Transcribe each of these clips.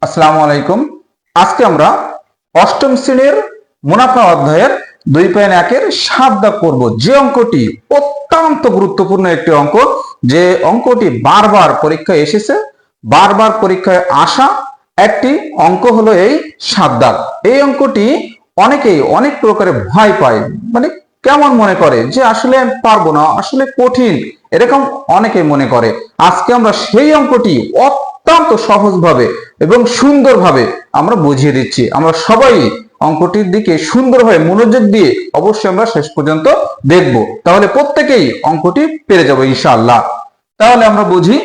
আসসালামু আলাইকুম। আজকে আমরা অষ্টম শ্রেণীর মুনাফা অধ্যায়ের 2.1 7 দাগ করব। যে অঙ্কটি অত্যন্ত গুরুত্বপূর্ণ একটি অঙ্ক, যে অঙ্কটি বারবার পরীক্ষায় এসেছে, বারবার পরীক্ষায় আসা একটি অঙ্ক হলো এই 7 দাগ। এই অঙ্কটি অনেকেই অনেক প্রকারে ভয় পায়, মানে কেমন মনে করে যে আসলে আমি পারবো না, আসলে কঠিন, এরকম অনেকেই মনে করে। আজকে আমরা সেই অঙ্কটি অত্যন্ত সহজভাবে এবং সুন্দরভাবে আমরা বুঝিয়ে দিচ্ছি। আমরা সবাই অঙ্কটির দিকে সুন্দরভাবে মনোযোগ দিয়ে অবশ্যই আমরা শেষ পর্যন্ত দেখব, তাহলে প্রত্যেকেই অঙ্কটি পেরে যাবো ইনশাআল্লাহ। তাহলে আমরা বুঝি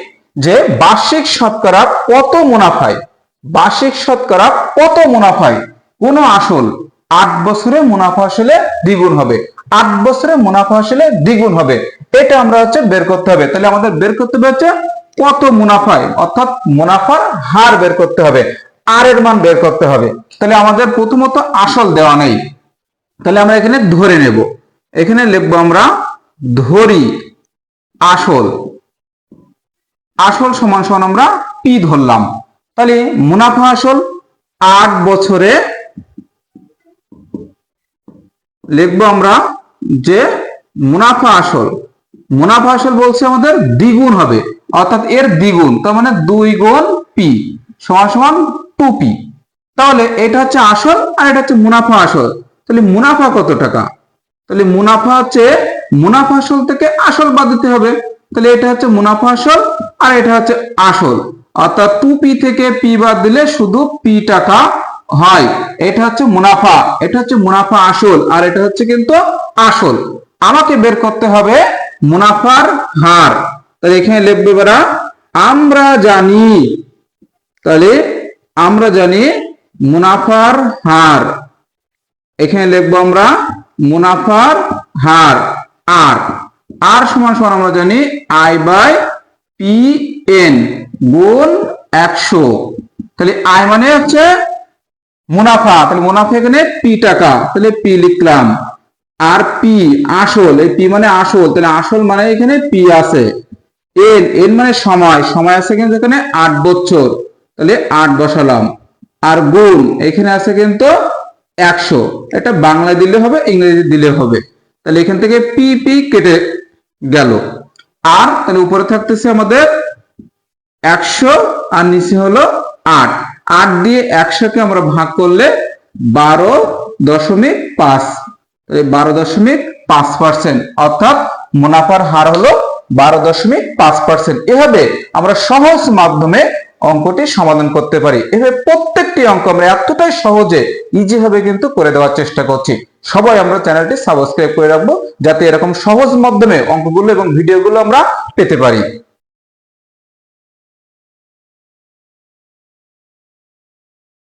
যে বার্ষিক শতকরা কত মুনাফায়, বার্ষিক শতকরা কত মুনাফায় কোন আসল 8 বছরে মুনাফা আসলে দ্বিগুণ হবে, 8 বছরে মুনাফা আসলে দ্বিগুণ হবে, এটা আমরা বের করতে হবে। তাহলে আমাদের বের করতে হবে কত মুনাফায়, অর্থাৎ মুনাফার হার বের করতে হবে, আর এর মান বের করতে হবে। তাহলে আমাদের প্রথমত আসল দেওয়া নেই, তাহলে আমরা এখানে ধরে নেব, এখানে লিখবো আমরা ধরি আসল, আসল সমান সমান আমরা পি ধরলাম। তাহলে মুনাফা আসল 8 বছরে লিখবো আমরা যে মুনাফা আসল, মুনাফা আসল বলছে আমাদের দ্বিগুণ হবে, অর্থাৎ এর দ্বিগুণ, তার মানে 2 গুণ পি সমান সমান 2p। তাহলে এটা হচ্ছে আসল আর এটা হচ্ছে মুনাফা আসল। তাহলে মুনাফা কত টাকা, তাহলে মুনাফা মুনাফা আসল থেকে আসল বাদ দিতে হবে। তাহলে এটা হচ্ছে মুনাফা আসল আর এটা হচ্ছে আসল, অর্থাৎ 2p থেকে p বাদ দিলে শুধু p টাকা হয়। এটা হচ্ছে মুনাফা, এটা হচ্ছে মুনাফা আসল আর এটা হচ্ছে কিন্তু আসল। আমাকে বের করতে হবে মুনাফার হার। তাহলে এখানে লিখবে এবার আমরা জানি, তাহলে আমরা জানি মুনাফার হার, এখানে লিখবো আমরা মুনাফার হার আর, আর সমান সমান আমরা জানি আই বাই পি এন গুণ 100। তাহলে আই মানে হচ্ছে মুনাফা, তাহলে মুনাফা এখানে পি টাকা, তাহলে পি লিখলাম, আর পি আসল, এই পি মানে আসল, তাহলে আসল মানে এখানে পি আছে, এন এন মানে সময়, সময় আছে কিন্তু এখানে 8 বছর, তাহলে 8 বসালাম, আর গুণ এখানে আছে কিন্তু 100, এটা বাংলায় দিলে হবে, ইংরেজি দিলে হবে। তাহলে এখান থেকে পি পি কেটে গেল, আর তাহলে উপরে থাকতেছে আমাদের 100 আর নিচে হলো 8, 8 দিয়ে 100 কে আমরা ভাগ করলে 12.5, 12.5%, অর্থাৎ মুনাফার হার হলো 12.5%। এভাবে আমরা সহজ মাধ্যমে অঙ্কটি সমাধান করতে পারি। এভাবে প্রত্যেকটি অঙ্ক আমরা এতটাই সহজে ইজি ভাবে কিন্তু করে দেওয়ার চেষ্টা করছি। সবাই আমরা চ্যানেলটি সাবস্ক্রাইব করে রাখবো, যাতে এরকম সহজ মাধ্যমে অঙ্কগুলো এবং ভিডিওগুলো আমরা পেতে পারি।